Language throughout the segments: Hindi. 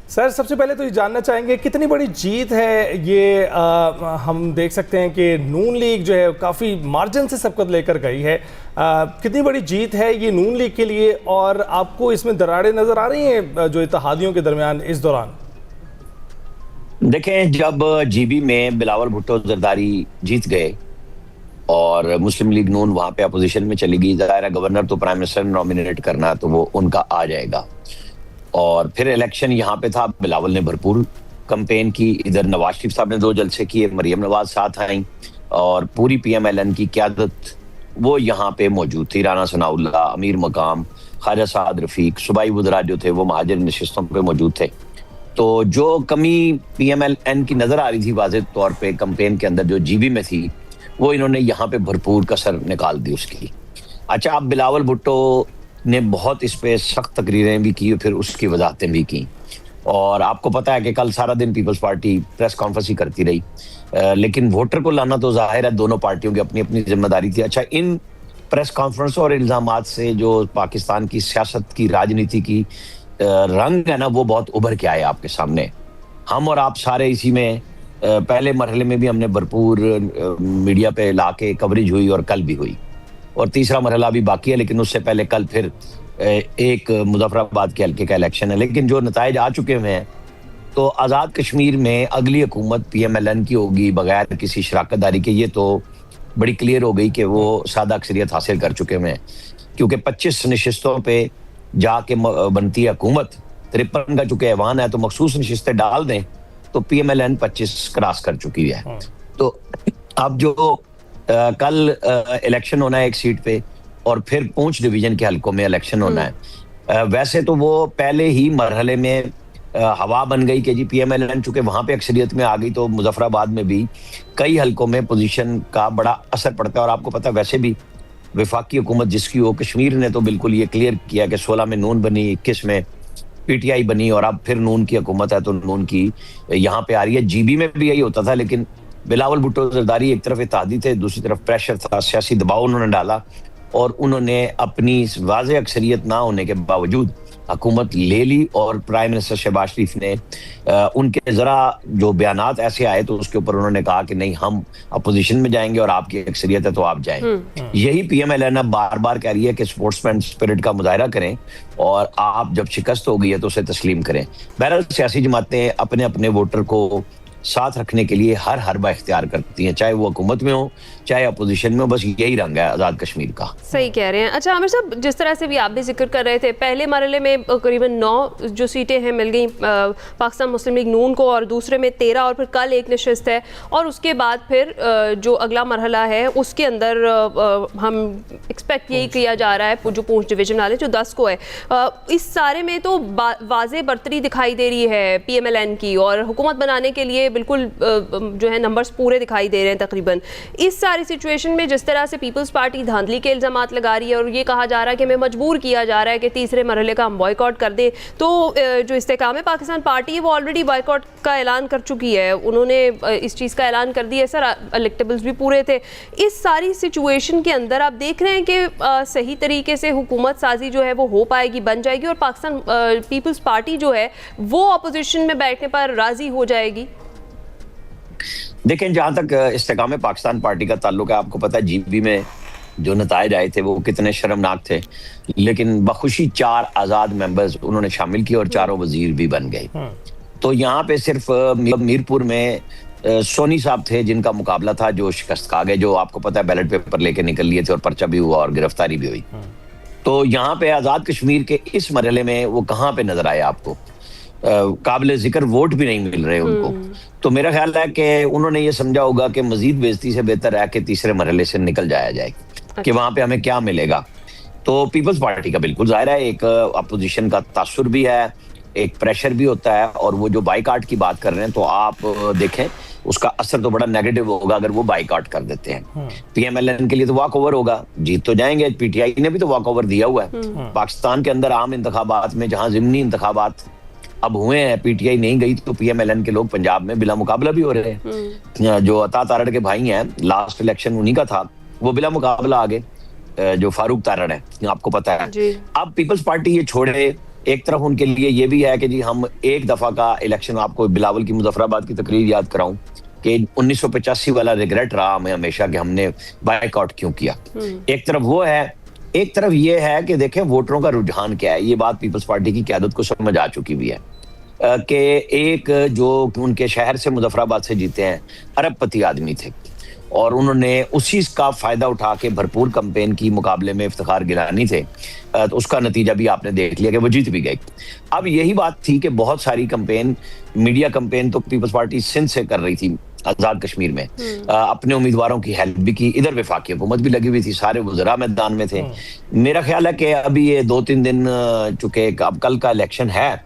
सर सबसे पहले तो ये जानना चाहेंगे कितनी बड़ी जीत है ये। हम देख सकते हैं कि नून लीग जो है काफ़ी मार्जिन से सबकत लेकर गई है। कितनी बड़ी जीत है ये नून लीग के लिए, और आपको इसमें दरारें नजर आ रही हैं जो इत्तेहादियों के दरमियान इस दौरान? देखें, जब जीबी में बिलावल भुट्टो जरदारी जीत गए और मुस्लिम लीग नून वहां पे अपोजिशन में चली गई, जाहिर है गवर्नर तो प्राइम मिनिस्टर ने नॉमिनेट करना तो वो उनका आ जाएगा। और फिर इलेक्शन यहाँ पे था, बिलावल ने भरपूर कैंपेन की, इधर नवाज शरीफ साहब ने 2 जलसे किए, मरियम नवाज साथ आई और पूरी पीएमएलएन की क़यादत वो यहाँ पे मौजूद थी। राना सनाउल्लाह, अमीर मकाम, ख्वाजा साद रफीक, सूबाई वज़रा जो थे वो महाजर नशिस्तों पे मौजूद थे। तो जो कमी पीएमएलएन की नजर आ रही थी वाज़ेह तौर पे कैंपेन के अंदर जो जीबी में थी, वो इन्होंने यहाँ पे भरपूर कसर निकाल दी उसकी। अच्छा, अब बिलावल भुट्टो ने बहुत इस पे सख्त तकरीरें भी की, फिर उसकी वजाहतें भी की। और आपको पता है कि कल सारा दिन पीपल्स पार्टी प्रेस कॉन्फ्रेंस ही करती रही, लेकिन वोटर को लाना तो जाहिर है दोनों पार्टियों की अपनी अपनी जिम्मेदारी थी। अच्छा, इन प्रेस कॉन्फ्रेंस और इल्जामात से जो पाकिस्तान की सियासत की, राजनीति की रंग है ना, वो बहुत उभर के आए आपके सामने। हम और आप सारे इसी में पहले मरहले में भी हमने भरपूर मीडिया पे लाके कवरेज हुई और कल भी हुई, और तीसरा मरहला अभी बाकी है, लेकिन उससे पहले कल फिर एक मुजफ्फराबाद के हल्के का इलेक्शन है। लेकिन जो नताइज आ चुके हुए हैं, तो आज़ाद कश्मीर में अगली हुकूमत पीएमएलएन की होगी बगैर किसी शराकत दारी के। ये तो बड़ी क्लियर हो गई कि वो सादा अक्सरियत हासिल कर चुके हुए हैं, क्योंकि 25 नशिस्तों पे जाके बनती है हुकूमत। 53 का चूंकि ऐवान है, तो मखसूस नशिस्तें डाल दें तो पीएमएलएन 25 क्रॉस कर चुकी है। तो अब जो कल इलेक्शन होना है एक सीट पे, और फिर पूंछ डिवीजन के हलकों में इलेक्शन होना है। वैसे तो वो पहले ही मरहले में हवा बन गई कि जी पीएमएलएन चूंकि वहां पे अक्सरियत में आ गई, तो मुजफ्फराबाद में भी कई हलकों में पोजीशन का बड़ा असर पड़ता है। और आपको पता है वैसे भी वफाकी हुकूमत जिसकी हो, कश्मीर ने तो बिल्कुल ये क्लियर किया कि 16 में नून बनी, 21 में पीटीआई बनी, और अब फिर नून की हुकूमत है तो नून की यहाँ पे आ रही है। जीबी में भी यही होता था, लेकिन बिलावल भुट्टो जरदारी एक तरफ इत्तेहादी थे, दूसरी तरफ प्रेशर था, सियासी दबाव उन्होंने डाला, और उन्होंने अपनी वाज़ेह अक्सरियत ना होने के बावजूद हुकूमत ले ली। और प्राइम मिनिस्टर शहबाज शरीफ ने उनके जरा जो बयानात ऐसे आए, तो उसके ऊपर उन्होंने कहा कि नहीं, हम अपोजिशन में जाएंगे और आपकी अक्सरियत है तो आप जाएं। यही पीएमएलएन अब बार बार कह रही है कि स्पोर्ट्समैन स्पिरिट का मुजाहरा करें, और आप जब शिकस्त हो गई है तो उसे तस्लीम करें। बहरहाल सियासी जमातें अपने अपने वोटर को साथ रखने के लिए हर हरबा इख्तियार करती हैं, चाहे वो हुकूमत में हो चाहे अपोजिशन में हो। बस यही रंग है आज़ाद कश्मीर का। सही कह रहे हैं। अच्छा आमिर साहब, जिस तरह से भी आप भी जिक्र कर रहे थे, पहले मरहले में करीबन 9 जो सीटें हैं मिल गई पाकिस्तान मुस्लिम लीग नून को, और दूसरे में 13, और फिर कल एक नशिस्त है, और उसके बाद फिर जो अगला मरहला है उसके अंदर हम एक्सपेक्ट यही किया जा रहा है जो पूंछ डिवीजन वाले जो 10 को है। इस सारे में तो वाज़ेह बर्तरी दिखाई दे रही है पीएमएलएन की, और हुकूमत बनाने के लिए बिल्कुल जो है नंबर्स पूरे दिखाई दे रहे हैं तकरीबन। इस सारी सिचुएशन में जिस तरह से पीपल्स पार्टी धांधली के इल्जामात लगा रही है, और ये कहा जा रहा है कि हमें मजबूर किया जा रहा है कि तीसरे मरहले का हम बॉयकॉट कर दें, तो जो इस्तेकाम है पाकिस्तान पार्टी है वो ऑलरेडी बॉयकॉट का ऐलान कर चुकी है। उन्होंने इस चीज़ का ऐलान कर दिया है, सर इलेक्टेबल्स भी पूरे थे। इस सारी सिचुएशन के अंदर आप देख रहे हैं कि सही तरीके से हुकूमत साजी जो है वो हो पाएगी, बन जाएगी, और पाकिस्तान पीपल्स पार्टी जो है वो अपोजिशन में बैठने पर राजी हो जाएगी? देखें, जहां तक इस्तेकाम पाकिस्तान पार्टी का ताल्लुक है, आपको पता है जीबी में जो नताइज आए थे वो कितने शर्मनाक थे, लेकिन बखुशी 4 आज़ाद मेंबर्स उन्होंने शामिल किए और 4 वजीर भी बन गए। तो यहाँ पे सिर्फ मीरपुर में सोनी साहब थे जिनका मुकाबला था, जो शिकस्त खा गए, जो आपको पता है बैलेट पेपर लेके निकल लिए थे और पर्चा भी हुआ और गिरफ्तारी भी हुई। तो यहाँ पे आज़ाद कश्मीर के इस मरहले में वो कहाँ पे नजर आए आपको? काबिल जिक्र वोट भी नहीं मिल रहे उनको। तो मेरा ख्याल है कि उन्होंने ये समझा होगा कि मजीद बेइज्जती से बेहतर है कि तीसरे मरहले से निकल जाया जाए, कि वहां पे हमें क्या मिलेगा। तो पीपल्स पार्टी का बिल्कुल जाहिर है एक अपोजिशन का तासुर भी है, एक प्रेशर भी होता है, और वो जो बाइकाट की बात कर रहे हैं तो आप देखें उसका असर तो बड़ा नेगेटिव होगा अगर वो बाइकाट कर देते हैं। पीएमएलएन के लिए तो वॉक ओवर होगा, जीत तो जाएंगे। पीटीआई ने भी तो वॉक ओवर दिया हुआ है। पाकिस्तान के अंदर आम इंतखाबात में जहां जिमनी इंतखाबात अब हुए हैं, पीटीआई नहीं गई, तो पीएमएलएन के लोग पंजाब में बिला मुकाबला भी हो रहे हैं। जो अता तारड़ के भाई हैं, लास्ट इलेक्शन उन्हीं का था, वो बिला मुकाबला आ गए, जो फारूक तारड़ है, आपको पता है। अब पीपल्स पार्टी ये छोड़े एक तरफ उनके लिए ये भी है कि जी हम एक दफा का इलेक्शन, आपको बिलावल की मुजफ्फराबाद की तकरीर याद कराऊं कि 1985 वाला रिग्रेट रहा हमें हमेशा कि हमने बायकॉट क्यों किया। एक तरफ वो है, एक तरफ ये है कि देखें वोटरों का रुझान क्या है। ये बात पीपल्स पार्टी की क़यादत को समझ आ चुकी भी है कि एक जो उनके शहर से मुजफ्फराबाद से जीते हैं अरबपति आदमी थे और उन्होंने उसी का फायदा उठा के भरपूर कैंपेन की मुकाबले में इफ्तिखार गिलानी थे, तो उसका नतीजा भी आपने देख लिया कि वो जीत भी गए। अब यही बात थी कि बहुत सारी कैंपेन, मीडिया कैंपेन तो पीपल्स पार्टी सिंध से कर रही थी आजाद कश्मीर में, अपने उम्मीदवारों की हेल्प भी की, इधर वफाकी हुकूमत भी लगी हुई थी, सारे वज़रा मैदान में थे। मेरा ख्याल है कि अभी ये 2-3 दिन चुके, अब कल का इलेक्शन है,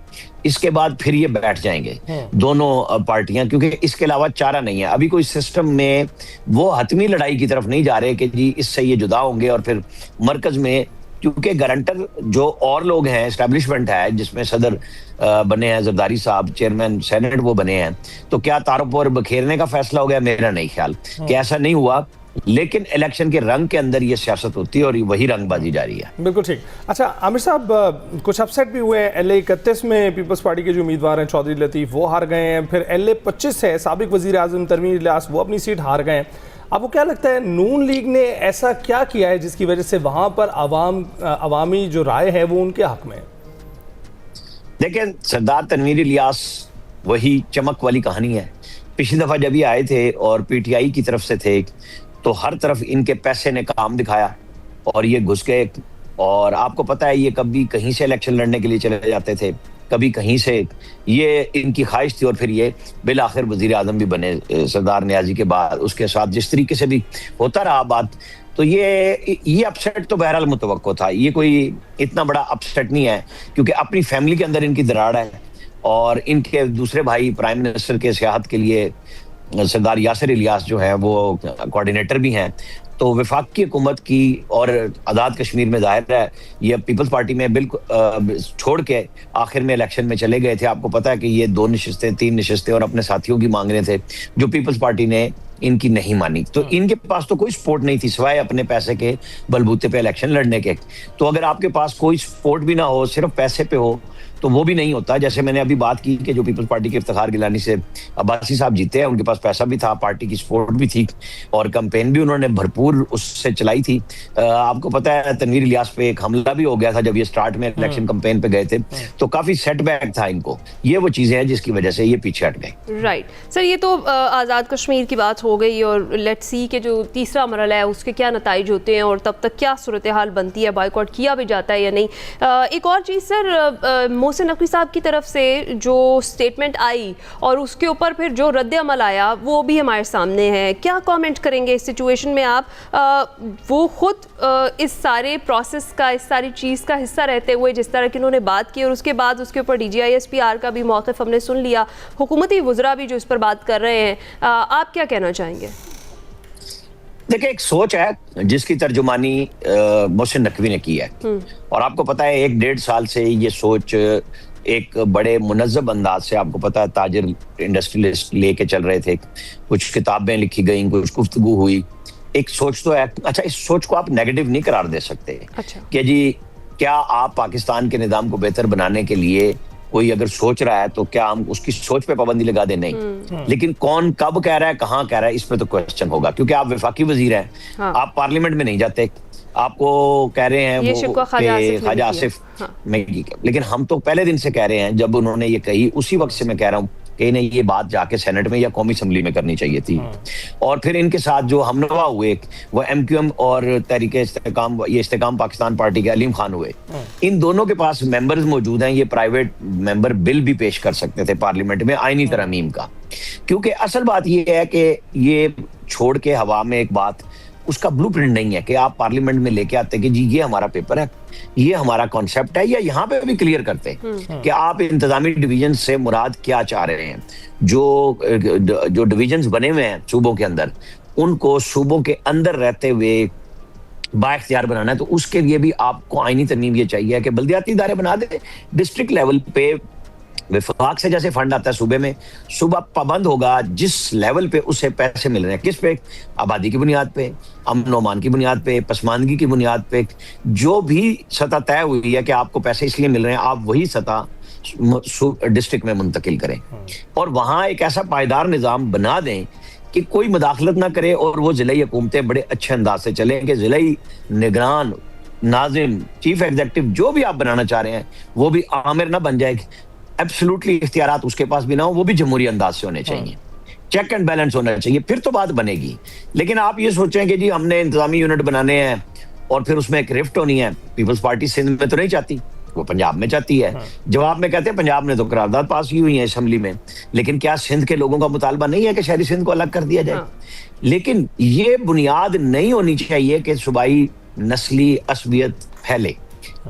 इसके बाद फिर ये बैठ जाएंगे दोनों पार्टियां, क्योंकि इसके अलावा चारा नहीं है। अभी कोई सिस्टम में वो हतमी लड़ाई की तरफ नहीं जा रहे कि जी इससे ये जुदा होंगे और फिर मरकज में, क्योंकि गारंटर जो और लोग हैं, एस्टैब्लिशमेंट है जिसमें सदर बने हैं जरदारी साहब, चेयरमैन सेनेट वो बने हैं, तो क्या तारुफ और बखेरने का फैसला हो गया? मेरा नहीं ख्याल कि ऐसा नहीं हुआ, लेकिन इलेक्शन के रंग के अंदर ये सियासत होती है और वही रंगबाजी जारी है। बिल्कुल ठीक। अच्छा आमिर साहब, कुछ अपसेट भी हुए हैं। LA 31 में पीपल्स पार्टी के जो उम्मीदवार हैं चौधरी लतीफ वो हार गए हैं, फिर LA 25 है साबिक वजीर आजम तनवीर इलियास, वो अपनी सीट हार गए हैं। आपको क्या लगता है नून लीग ने ऐसा क्या किया है जिसकी वजह से वहां पर अवामी जो राय है वो उनके हक में? देखिए, सरदार तनवीर इलियास वही चमक वाली कहानी है। पिछली दफा जब ये आए थे और PTI की तरफ से थे तो हर तरफ इनके पैसे ने काम दिखाया और ये घुस गए। और आपको पता है ये कभी कहीं से इलेक्शन लड़ने के लिए चले जाते थे, कभी कहीं से, ये इनकी ख्वाहिश थी और फिर ये बिल आखिर वजीर आजम भी बने सरदार नियाजी के बाद। उसके साथ जिस तरीके से भी होता रहा बात, तो ये अपसेट तो बहरहाल मुतवक्को था। ये कोई इतना बड़ा अपसेट नहीं है क्योंकि अपनी फैमिली के अंदर इनकी दरार है और इनके दूसरे भाई प्राइम मिनिस्टर के सियाहत के लिए सरदार यासिर इलियास जो है वो कोऑर्डिनेटर भी हैं। तो वफाकी हुकूमत की और आज़ाद कश्मीर में जाहिर है ये पीपल्स पार्टी में बिल्कुल छोड़ के आखिर में इलेक्शन में चले गए थे। आपको पता है कि ये 2 नशिस्तें 3 नशिस्तें और अपने साथियों की मांग रहे थे जो पीपल्स पार्टी ने इनकी नहीं मानी। तो इनके पास तो कोई सपोर्ट नहीं थी सिवाय अपने पैसे के बलबूते पे इलेक्शन लड़ने के। तो अगर आपके पास कोई सपोर्ट भी ना हो, सिर्फ पैसे पे हो, तो वो भी नहीं होता। जैसे मैंने अभी बात की कि जो पीपल्स पार्टी के इफ्तिखार गिलानी से अब्बासी साहब जीते हैं, उनके पास पैसा भी था, पार्टी की सपोर्ट भी थी और कैंपेन भी उन्होंने भरपूर उससे चलाई थी। आपको पता है तनवीर इलियास पे एक हमला भी हो गया था जब ये स्टार्ट में इलेक्शन कैंपेन पे गए थे, तो काफी सेटबैक था इनको। ये वो चीजें हैं जिसकी वजह से ये पीछे हट गए। राइट सर, ये तो आज़ाद कश्मीर की बात हो गई और लेट्स सी के जो तीसरा मरहला है उसके क्या नताइज होते हैं और तब तक क्या सूरत हाल बनती है, बायकॉट किया भी जाता है या नहीं। एक और चीज़ सर, मोहसिन नकवी साहब की तरफ से जो स्टेटमेंट आई और उसके ऊपर फिर जो रद्द अमल आया वो भी हमारे सामने है। क्या कमेंट करेंगे इस सिचुएशन में आप? वो खुद इस सारे प्रोसेस का, इस सारी चीज़ का हिस्सा रहते हुए जिस तरह की उन्होंने बात की और उसके बाद उसके ऊपर DGISPR का भी मौक़िफ़ हमने सुन लिया, हुकूमती वज़रा भी जो इस पर बात कर रहे हैं, आप क्या कहना चाहेंगे? देखिए, एक सोच है जिसकी तर्जुमानी मोहसिन नकवी ने की है और आपको पता है 1-1.5 साल से ये सोच एक बड़े मुनज़्ज़म अंदाज से, आपको पता है ताजिर इंडस्ट्रियलिस्ट लेके चल रहे थे। कुछ किताबें लिखी गई, कुछ गुफ्तगू हुई, एक सोच तो है। अच्छा, इस सोच को आप नेगेटिव नहीं करार दे सकते। अच्छा। कि जी क्या आप पाकिस्तान के निज़ाम को बेहतर बनाने के लिए कोई अगर सोच रहा है तो क्या हम उसकी सोच पे पाबंदी लगा दे? नहीं। लेकिन कौन कब कह रहा है, कहाँ कह रहा है, इस पे तो क्वेश्चन होगा क्योंकि आप वफाकी वजीर हैं। हाँ। आप पार्लियामेंट में नहीं जाते, आपको कह रहे हैं वो ख्वाजा आसिफ में, लेकिन हम तो पहले दिन से कह रहे हैं जब उन्होंने ये कही उसी वक्त से मैं कह रहा हूँ कि नहीं, ये बात जाके सेनेट में या कौमी असम्बली में करनी चाहिए थी। और फिर इनके साथ जो हमनवा हुए वो MQM और तहरीक इस्तेकाम, ये इस्तेकाम पाकिस्तान पार्टी के अलीम खान हुए, इन दोनों के पास मेंबर्स मौजूद हैं। ये प्राइवेट मेंबर बिल भी पेश कर सकते थे पार्लियामेंट में आईनी तरमीम का, क्योंकि असल बात ये है कि ये छोड़ के हवा में एक बात, उसका ब्लूप्रिंट नहीं है कि आप पार्लियामेंट में लेके आते कि जी ये हमारा पेपर है, ये हमारा कॉन्सेप्ट है, या यहाँ पे भी क्लियर करते कि आप इंतजामी डिवीजन से मुराद क्या चाह रहे हैं। जो डिवीजन्स बने हुए हैं सूबों के अंदर, उनको सूबों के अंदर रहते हुए बाइख्तियार बनाना है, तो उसके लिए भी आपको आईनी तरमीम ये चाहिए कि बल्दियाती इदारे बना दे, डिस्ट्रिक्ट लेवल पे विफाक से जैसे फंड आता है सूबे में, सूबा पाबंद होगा जिस लेवल पे उसे पैसे मिल रहे हैं, किस पे, आबादी की बुनियाद पे, अमन ओमान की बुनियाद पे, पसमानदगी की बुनियाद पे, जो भी सतह तय हुई है कि आपको पैसे इसलिए मिल रहे हैं, आप वही सतह डिस्ट्रिक्ट में मुंतकिल करें और वहां एक ऐसा पायदार निजाम बना दें कि कोई मुदाखलत ना करे और वो जिलाई हुकूमतें बड़े अच्छे अंदाज से चलें कि जिलाई निगरान, नाजिम, चीफ एग्जीक्यूटिव जो भी आप बनाना चाह रहे हैं वो भी आमिर ना बन जाए, एब्सोल्युटली इख्तियारात उसके पास भी ना हो, वो भी जमहूरी अंदाज से होने चाहिए, चेक एंड बैलेंस होना चाहिए, फिर तो बात बनेगी। लेकिन आप ये सोचें कि जी हमने इंतजामी यूनिट बनाने हैं और फिर उसमें एक रिफ्ट होनी है, पीपल्स पार्टी सिंध में तो नहीं चाहती, वो पंजाब में चाहती है। जवाब में कहते हैं पंजाब ने तो करारदाद पास की हुई है असेंबली में, लेकिन क्या सिंध के लोगों का मुतालबा नहीं है कि शहरी सिंध को अलग कर दिया जाए? लेकिन ये बुनियाद नहीं होनी चाहिए कि सूबाई नस्ली असबियत फैले।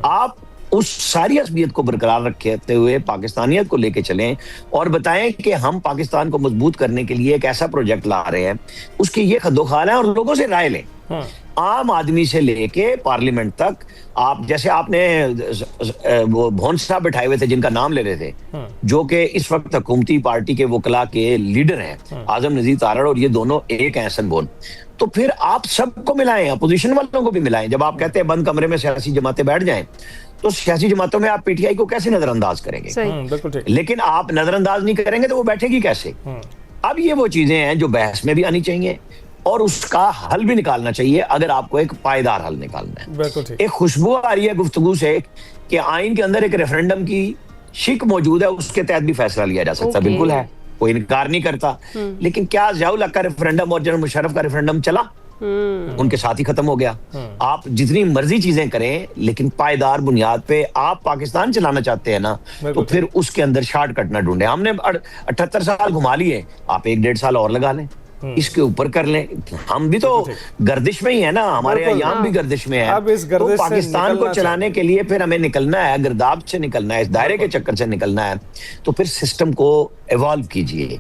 आप उस सारी असबियत को बरकरार रखते हुए पाकिस्तानियत को लेके चलें और बताएं कि हम पाकिस्तान को मजबूत करने के लिए एक ऐसा प्रोजेक्ट ला रहे हैं, उसकी ये खद्दोखाल है और लोगों से राय लें, आम आदमी से लेके पार्लियामेंट तक। आप जैसे आपने वो भोन साहब बैठाए हुए थे जिनका नाम ले रहे थे, जो कि इस वक्त हुकूमती पार्टी के वकला के लीडर हैं, आजम नजीर तारड़, और ये दोनों एक हैं, हसन बोन। तो फिर आप सबको मिलाएं, अपोजिशन वालों को भी मिलाएं। जब आप कहते हैं बंद कमरे में सियासी जमातें बैठ जाएं, तो सियासी जमातों में आप पीटीआई को कैसे नजरअंदाज करेंगे? लेकिन आप नजरअंदाज नहीं करेंगे तो वो बैठेगी कैसे? अब ये वो चीजें हैं जो बहस में भी आनी चाहिए और उसका हल भी निकालना चाहिए अगर आपको एक पायदार हल निकालना है। एक खुशबू आ रही है गुफ्तगू से कि आइन के अंदर एक रेफरेंडम की शिक मौजूद है, उसके तहत भी फैसला लिया जा सकता है। बिल्कुल है, कोई इनकार नहीं करता, लेकिन क्या ज़ियाउल हक का रेफरेंडम और जनरल मुशर्रफ का रेफरेंडम चला? उनके साथ ही खत्म हो गया। आप जितनी मर्जी चीजें करें, लेकिन पायदार बुनियाद पे आप पाकिस्तान चलाना चाहते हैं ना, तो फिर उसके अंदर शॉर्टकट ना ढूंढे। हमने 78 साल घुमा लिए, आप 1-1.5 साल और लगा लें, इसके ऊपर कर लें। हम भी तो गर्दिश में ही है ना, हमारे अयाम भी गर्दिश में है। अब इस गर्दिश तो पाकिस्तान को चलाने के लिए फिर हमें निकलना है, गिरदाब से निकलना है, इस दायरे के चक्कर से निकलना है, तो फिर सिस्टम को इवॉल्व कीजिए,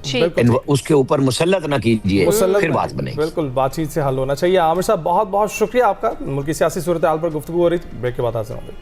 उसके ऊपर मुसल्लत ना कीजिए, फिर बात बनेगी। बिल्कुल, बातचीत से हल होना चाहिए। आमिर साहब, बहुत बहुत शुक्रिया आपका। मुल्क की सियासी सूरत हाल पर गुफ्तगू हो रही, ब्रेक के बाद हाजिर होंगे।